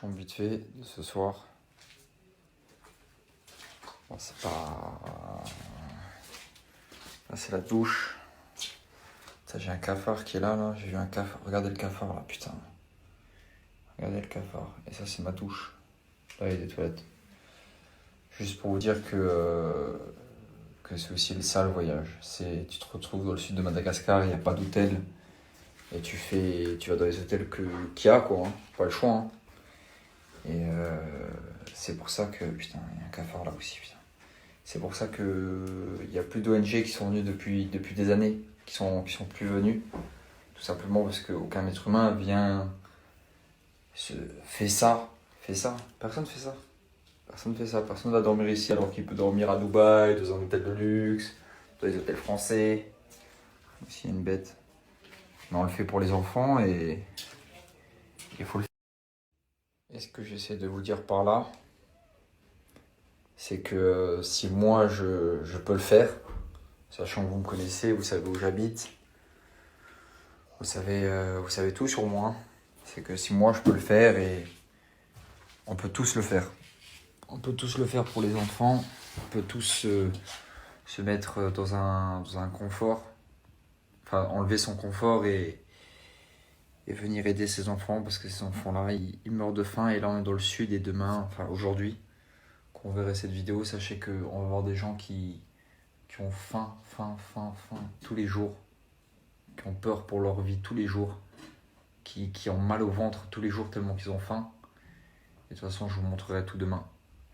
chambre vite fait de ce soir. Bon, c'est pas... Là, c'est la douche. Ça, j'ai un cafard qui est là. J'ai vu un cafard. Regardez le cafard là, putain. Regardez le cafard. Et ça, c'est ma douche. Là, il y a des toilettes. Juste pour vous dire que c'est aussi ça le voyage. Tu te retrouves dans le sud de Madagascar, il n'y a pas d'hôtel. Et tu vas dans les hôtels qu'il y a, quoi. Hein. Pas le choix. Hein. Et c'est pour ça que... Putain, il y a un cafard là aussi, putain. C'est pour ça qu'il n'y a plus d'ONG qui sont venues depuis des années, qui sont plus venues. Tout simplement parce qu'aucun être humain fait ça. Personne fait ça. Personne fait ça. Personne va dormir ici alors qu'il peut dormir à Dubaï, dans un hôtel de luxe, dans les hôtels français. Ici, il y a une bête. Mais on le fait pour les enfants et il faut le faire. Et ce que j'essaie de vous dire par là, c'est que si moi je peux le faire, sachant que vous me connaissez, vous savez où j'habite, vous savez tout sur moi, c'est que si moi je peux le faire, et on peut tous le faire. On peut tous le faire pour les enfants, on peut tous se mettre dans un confort, enfin enlever son confort et venir aider ces enfants, parce que ces enfants-là, ils meurent de faim, et là on est dans le sud, et demain, enfin aujourd'hui, quand vous verrez cette vidéo, sachez qu'on va voir des gens qui ont faim tous les jours, qui ont peur pour leur vie tous les jours, qui ont mal au ventre tous les jours tellement qu'ils ont faim. Et de toute façon, je vous montrerai tout demain.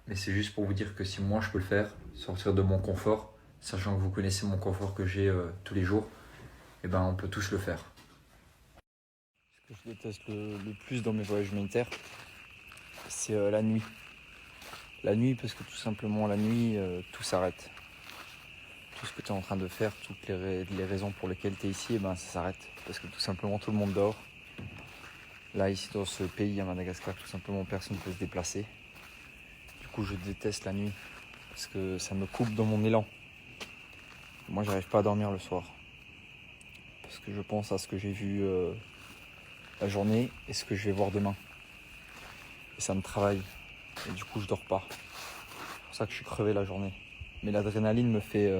Mais c'est juste pour vous dire que si moi je peux le faire, sortir de mon confort, sachant que vous connaissez mon confort que j'ai tous les jours, et ben on peut tous le faire. Ce que je déteste le plus dans mes voyages humanitaires, c'est la nuit. La nuit, parce que tout simplement la nuit, tout s'arrête. Tout ce que tu es en train de faire, toutes les raisons pour lesquelles tu es ici, et ben ça s'arrête. Parce que tout simplement tout le monde dort. Là, ici dans ce pays, à Madagascar, tout simplement personne ne peut se déplacer. Du coup, je déteste la nuit, parce que ça me coupe dans mon élan. Moi, j'arrive pas à dormir le soir. Parce que je pense à ce que j'ai vu la journée et ce que je vais voir demain. Et ça me travaille. Et du coup, je dors pas. C'est pour ça que je suis crevé la journée. Mais l'adrénaline me fait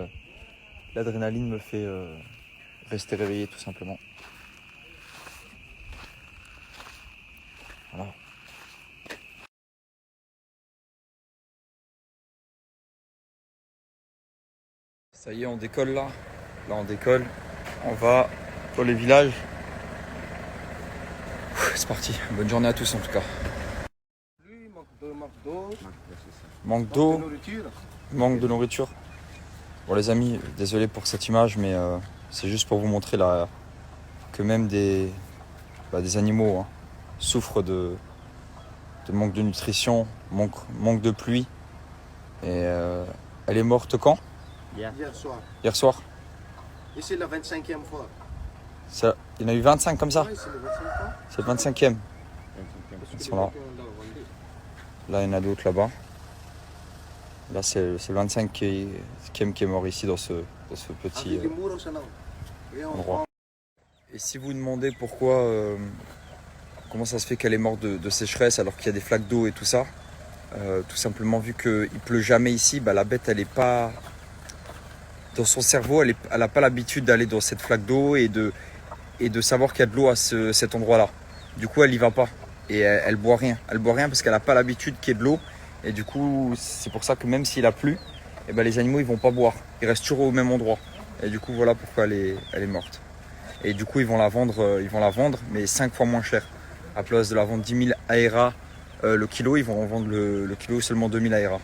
rester réveillé, tout simplement. Voilà. Ça y est, on décolle là. Là, on décolle. On va dans les villages. C'est parti. Bonne journée à tous en tout cas. Manque d'eau, manque de nourriture. Bon les amis, désolé pour cette image, mais c'est juste pour vous montrer là, que même des animaux souffrent de manque de nutrition, manque de pluie. Et elle est morte quand ? Hier soir. Hier soir. Et c'est la 25e fois. Il y en a eu 25 comme ça ? Oui, c'est la 25e fois. C'est le 25e. Ils sont là. Là, il y en a d'autres là-bas. Là, c'est le 25e qui est mort ici dans ce petit endroit. Et si vous demandez comment ça se fait qu'elle est morte de sécheresse alors qu'il y a des flaques d'eau et tout ça, tout simplement vu qu'il ne pleut jamais ici, la bête, elle est pas... Dans son cerveau, elle n'a pas l'habitude d'aller dans cette flaque d'eau et de savoir qu'il y a de l'eau à cet endroit-là. Du coup, elle n'y va pas. Et elle boit rien. Elle boit rien parce qu'elle n'a pas l'habitude qu'il y ait de l'eau. Et du coup, c'est pour ça que même s'il a plu, les animaux, ils vont pas boire. Ils restent toujours au même endroit. Et du coup, voilà pourquoi elle est morte. Et du coup, ils vont la vendre, mais 5 fois moins cher. À place de la vendre 10 000 AERA le kilo, ils vont vendre le kilo seulement 2 000 AERA.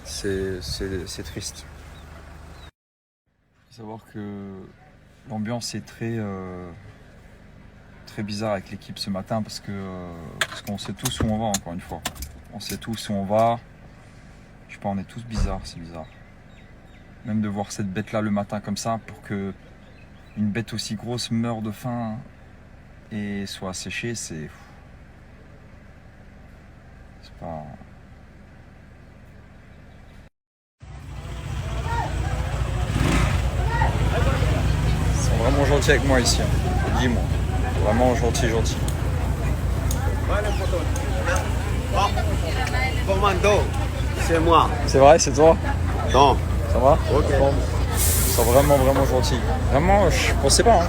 C'est triste. Il faut savoir que l'ambiance est très bizarre avec l'équipe ce matin parce qu'on sait tous où on va, encore une fois. On sait tous où on va. Je sais pas, on est tous bizarres, c'est bizarre. Même de voir cette bête là le matin comme ça, pour que une bête aussi grosse meure de faim et soit asséchée, c'est pas... Ils sont vraiment gentils avec moi ici, dis-moi. Vraiment gentil, gentil. Commando, c'est moi. C'est vrai, c'est toi? Non. Ça va? Ok. Bon, ils sont vraiment, vraiment gentils. Vraiment, je pensais pas. Hein.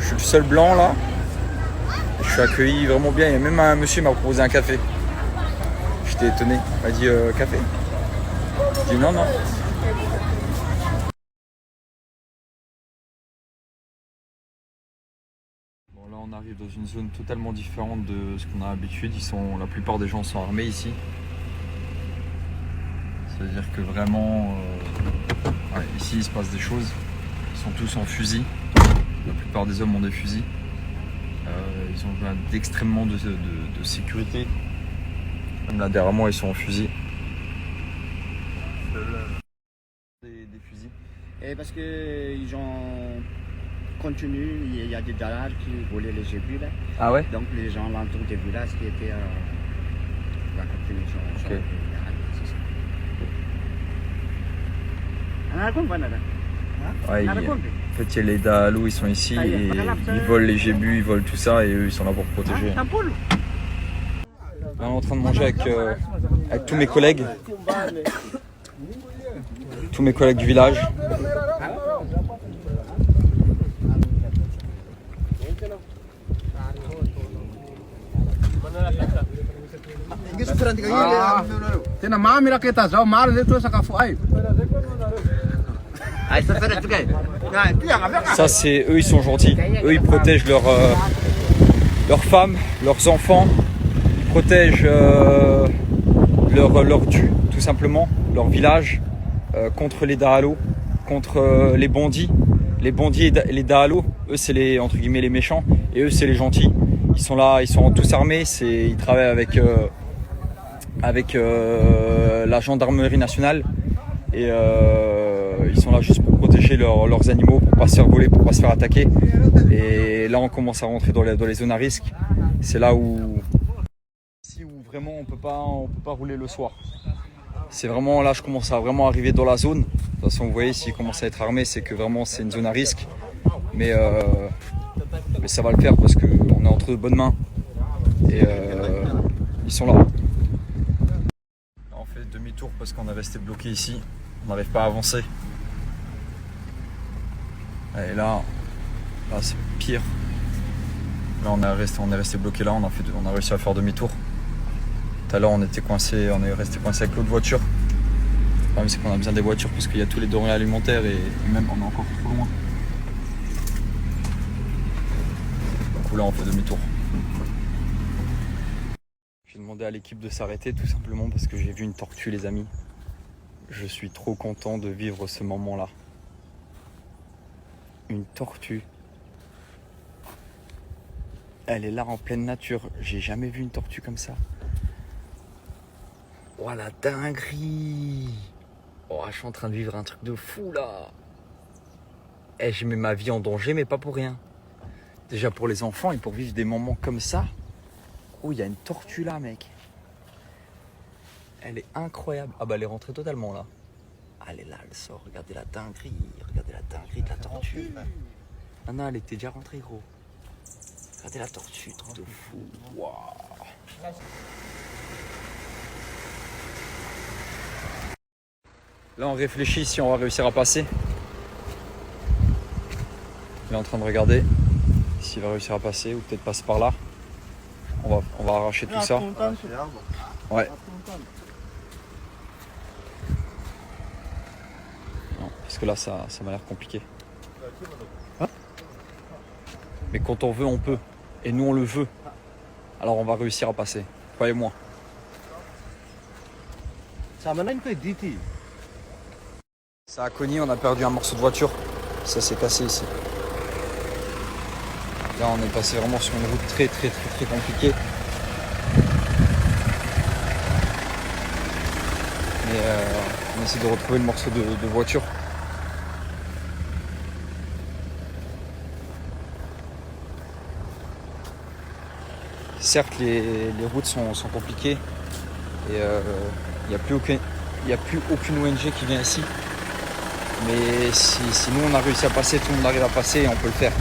Je suis le seul blanc là. Je suis accueilli vraiment bien. Il y a même un monsieur qui m'a proposé un café. J'étais étonné. Il m'a dit café. J'ai dit non, non. Bon, là, on arrive dans une zone totalement différente de ce qu'on a l'habitude. La plupart des gens sont armés ici. C'est-à-dire que vraiment, ouais, ici, il se passe des choses. Ils sont tous en fusil. La plupart des hommes ont des fusils. Ils ont besoin d'extrêmement de sécurité. Même là derrière moi, ils sont en fusil. Des fusils. Et parce qu'ils ont continué, il y a des dalars qui volaient les jébus là. Ah ouais? Donc les gens l'entour des villages qui étaient la continuation. Ok. Ouais, en fait, il y a les Daalou, ils sont ici et ils volent les gébus, ils volent tout ça et eux, ils sont là pour protéger. Là, on est en train de manger avec tous mes collègues. Tous mes collègues du village. Ça, c'est eux, ils sont gentils. Eux, ils protègent leurs femmes, leurs enfants. Ils protègent leur dû, tout simplement, leur village, contre les Daalou, contre les bandits. Les bandits et les Daalou, eux, c'est les, entre guillemets, les méchants. Et eux, c'est les gentils. Ils sont là, ils sont tous armés. Ils travaillent avec la gendarmerie nationale. Et ils sont là juste pour protéger leurs animaux, pour pas se faire voler, pour pas se faire attaquer. Et là, on commence à rentrer dans les zones à risque. C'est là où vraiment on peut pas rouler le soir. C'est vraiment là, je commence à vraiment arriver dans la zone. De toute façon, vous voyez, s'il commence à être armé, c'est que vraiment c'est une zone à risque. Mais ça va le faire parce qu'on est entre de bonnes mains. Et ils sont là. On fait demi-tour parce qu'on est resté bloqué ici. On n'arrive pas à avancer. Et là c'est pire. Là on est resté bloqué là, on a réussi à faire demi-tour. Tout à l'heure on est resté coincé avec l'autre voiture. Le problème c'est qu'on a besoin des voitures parce qu'il y a tous les denrées alimentaires et même on est encore trop loin. Du coup là on fait demi-tour. J'ai demandé à l'équipe de s'arrêter tout simplement parce que j'ai vu une tortue, les amis. Je suis trop content de vivre ce moment-là. Une tortue. Elle est là en pleine nature. J'ai jamais vu une tortue comme ça. Oh la dinguerie! Oh, je suis en train de vivre un truc de fou là. Eh, je mets ma vie en danger, mais pas pour rien. Déjà pour les enfants et pour vivre des moments comme ça. Oh, il y a une tortue là, mec. Elle est incroyable. Ah bah elle est rentrée totalement là. Elle est là, elle sort. Regardez la dinguerie. Regardez la dinguerie de la tortue. Ah non, elle était déjà rentrée, gros. Regardez la tortue, truc de fou. Waouh. Là, on réfléchit si on va réussir à passer. Il est en train de regarder s'il va réussir à passer ou peut-être passer par là. On va arracher tout ça. Ouais. Non, parce que là, ça m'a l'air compliqué. Mais quand on veut, on peut. Et nous, on le veut. Alors, on va réussir à passer. Croyez-moi. Ça a cogné, on a perdu un morceau de voiture. Ça s'est cassé ici. Là, on est passé vraiment sur une route très compliquée. Mais on essaie de retrouver le morceau de voiture. Certes, les routes sont compliquées et il n'y a plus aucune ONG qui vient ici. Mais si nous on a réussi à passer, tout le monde arrive à passer et on peut le faire.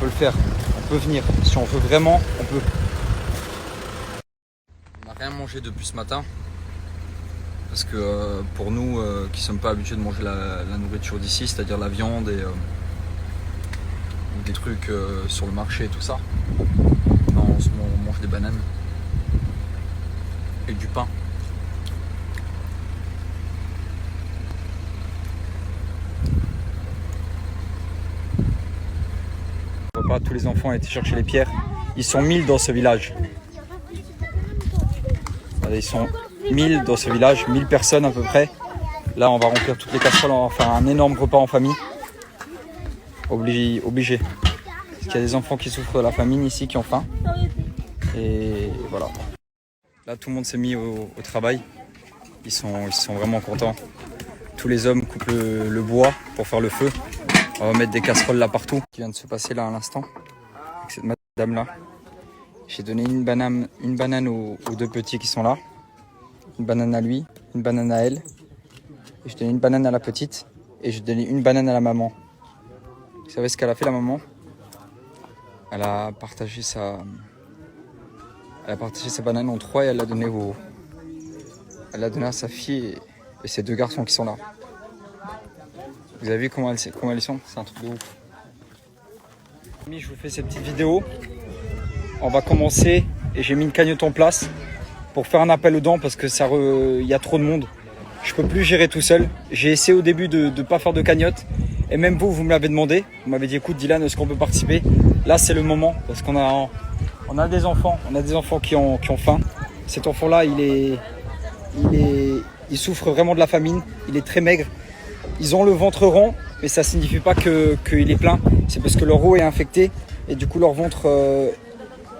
peut le faire. On peut venir. Si on veut vraiment, on peut. On n'a rien mangé depuis ce matin. Parce que pour nous qui ne sommes pas habitués de manger la nourriture d'ici, c'est-à-dire la viande et des trucs sur le marché et tout ça, non, on mange des bananes et du pain. Tous les enfants ont été chercher les pierres. Ils sont 1000 dans ce village. Ils sont 1000 dans ce village, 1000 personnes à peu près. Là, on va remplir toutes les casseroles, on va faire un énorme repas en famille. Obligé. Parce qu'il y a des enfants qui souffrent de la famine ici, qui ont faim. Et voilà. Là, tout le monde s'est mis au travail. Ils sont vraiment contents. Tous les hommes coupent le bois pour faire le feu. On va mettre des casseroles là partout. Ce qui vient de se passer là à l'instant, avec cette madame là. J'ai donné une banane aux deux petits qui sont là. Une banane à lui, une banane à elle. Et je donnais une banane à la petite. Et je donnais une banane à la maman. Vous savez ce qu'elle a fait, la maman? Elle a partagé sa banane en 3 et elle l'a donnée à sa fille et ses 2 garçons qui sont là. Vous avez vu comment elles sont? C'est un truc de ouf. Je vous fais cette petite vidéo. On va commencer et j'ai mis une cagnotte en place pour faire un appel aux dons parce que il y a trop de monde. Je peux plus gérer tout seul. J'ai essayé au début de ne pas faire de cagnotte. Et même vous me l'avez demandé. Vous m'avez dit, écoute Dylan, est-ce qu'on peut participer? Là, c'est le moment parce qu'on a des enfants. On a des enfants qui ont faim. Cet enfant-là, il souffre vraiment de la famine. Il est très maigre. Ils ont le ventre rond, mais ça ne signifie pas qu'il est plein. C'est parce que leur eau est infectée et du coup leur ventre,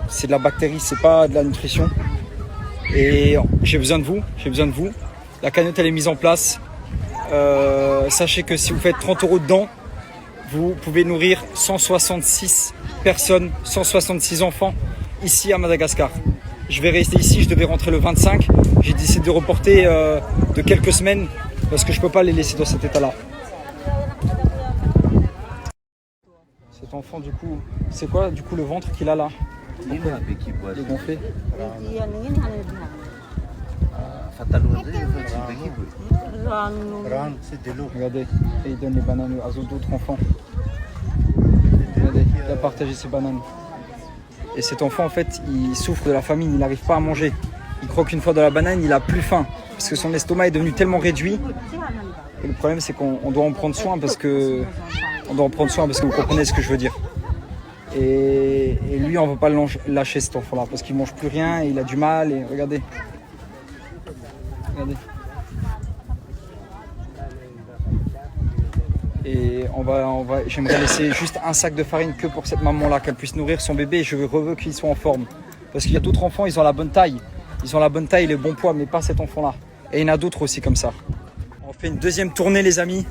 c'est de la bactérie, c'est pas de la nutrition. Et j'ai besoin de vous. La cagnotte elle est mise en place. Sachez que si vous faites 30 € dedans, vous pouvez nourrir 166 personnes, 166 enfants ici à Madagascar. Je vais rester ici, je devais rentrer le 25. J'ai décidé de reporter de quelques semaines parce que je peux pas les laisser dans cet état-là. Cet enfant du coup, c'est quoi du coup le ventre qu'il a là? Il est gonflé. Regardez, et il donne les bananes à d'autres enfants. Regardez, il a partagé ses bananes. Et cet enfant en fait, il souffre de la famine, il n'arrive pas à manger. Il croque une fois dans la banane, il a plus faim. Parce que son estomac est devenu tellement réduit. Et le problème c'est qu'on doit en prendre soin parce que vous comprenez ce que je veux dire. Et lui on ne veut pas le lâcher cet enfant là parce qu'il mange plus rien, et il a du mal et regardez. Et j'aimerais laisser juste un sac de farine que pour cette maman là, qu'elle puisse nourrir son bébé et je veux qu'il soit en forme. Parce qu'il y a d'autres enfants, ils ont la bonne taille. Ils ont la bonne taille et le bon poids, mais pas cet enfant-là. Et il y en a d'autres aussi comme ça. On fait une deuxième tournée, les amis.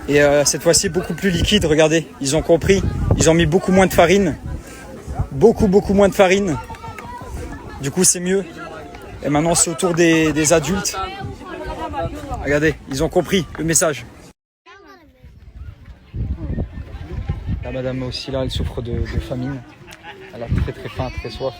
Et cette fois-ci, beaucoup plus liquide. Regardez, ils ont compris. Ils ont mis beaucoup moins de farine. Beaucoup moins de farine. Du coup, c'est mieux. Et maintenant, c'est au tour des adultes. Regardez, ils ont compris le message. La madame aussi, là, elle souffre de famine. Elle a très faim, très soif.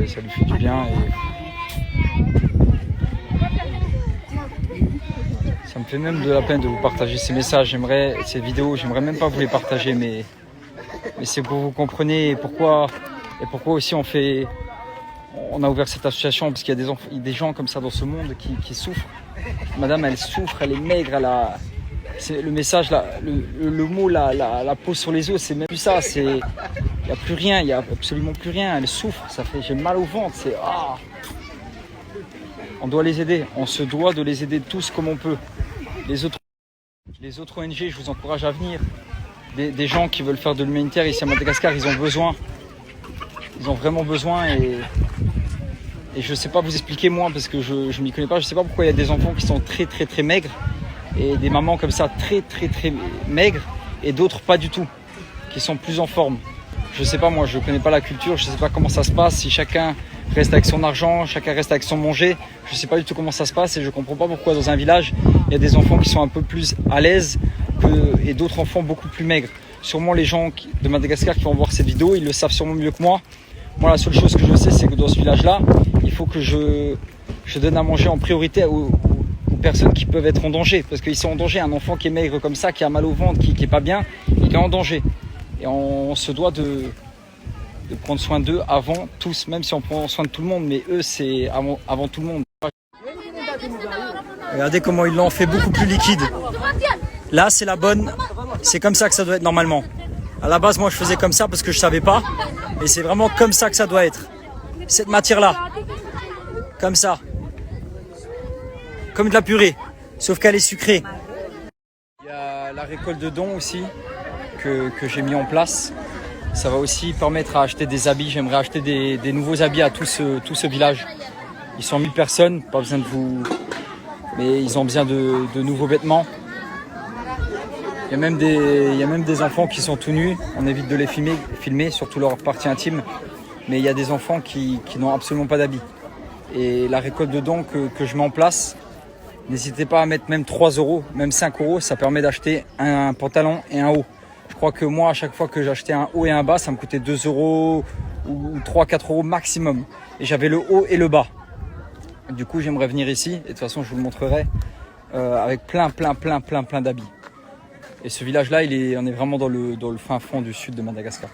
Ça lui fait du bien et ça me fait même de la peine de vous partager ces messages, ces vidéos, j'aimerais même pas vous les partager, mais c'est pour que vous compreniez et pourquoi aussi on a ouvert cette association, parce qu'il y a des gens comme ça dans ce monde qui souffrent. Madame, elle souffre, elle est maigre, c'est le message, le mot, la peau sur les os, c'est même plus ça, il n'y a plus rien, il n'y a absolument plus rien, elle souffre, j'ai mal au ventre, On doit les aider, on se doit de les aider tous comme on peut. Les autres ONG, je vous encourage à venir. Des gens qui veulent faire de l'humanitaire ici à Madagascar, ils ont besoin. Ils ont vraiment besoin et je ne sais pas vous expliquer moi parce que je ne m'y connais pas. Je ne sais pas pourquoi il y a des enfants qui sont très maigres et des mamans comme ça très maigres et d'autres pas du tout, qui sont plus en forme. Je sais pas, moi je connais pas la culture, je sais pas comment ça se passe, si chacun reste avec son argent, chacun reste avec son manger, je sais pas du tout comment ça se passe et je comprends pas pourquoi dans un village il y a des enfants qui sont un peu plus à l'aise et d'autres enfants beaucoup plus maigres. Sûrement les gens de Madagascar qui vont voir cette vidéo, ils le savent sûrement mieux que moi. Moi la seule chose que je sais c'est que dans ce village là, il faut que je donne à manger en priorité aux personnes qui peuvent être en danger, parce qu'ils sont en danger. Un enfant qui est maigre comme ça, qui a mal au ventre, qui est pas bien, il est en danger. Et on se doit de prendre soin d'eux avant tous, même si on prend soin de tout le monde, mais eux c'est avant tout le monde. Regardez comment ils l'ont fait beaucoup plus liquide. Là c'est la bonne, c'est comme ça que ça doit être normalement. À la base moi je faisais comme ça parce que je savais pas, et c'est vraiment comme ça que ça doit être. Cette matière là, comme ça, comme de la purée, sauf qu'elle est sucrée. Il y a la récolte de dons aussi que j'ai mis en place. Ça va aussi permettre à acheter des habits. J'aimerais acheter des nouveaux habits à tout ce village. Ils sont 1000 personnes, pas besoin de vous... Mais ils ont besoin de nouveaux vêtements. Il y a même des enfants qui sont tout nus. On évite de les filmer, surtout leur partie intime. Mais il y a des enfants qui n'ont absolument pas d'habits. Et la récolte de dons que je mets en place, n'hésitez pas à mettre même 3 €, même 5 €. Ça permet d'acheter un pantalon et un haut. Je crois que moi, à chaque fois que j'achetais un haut et un bas, ça me coûtait 2 € ou 3-4 € maximum. Et j'avais le haut et le bas. Du coup, j'aimerais venir ici. Et de toute façon, je vous le montrerai avec plein d'habits. Et ce village-là, on est vraiment dans le fin fond du sud de Madagascar.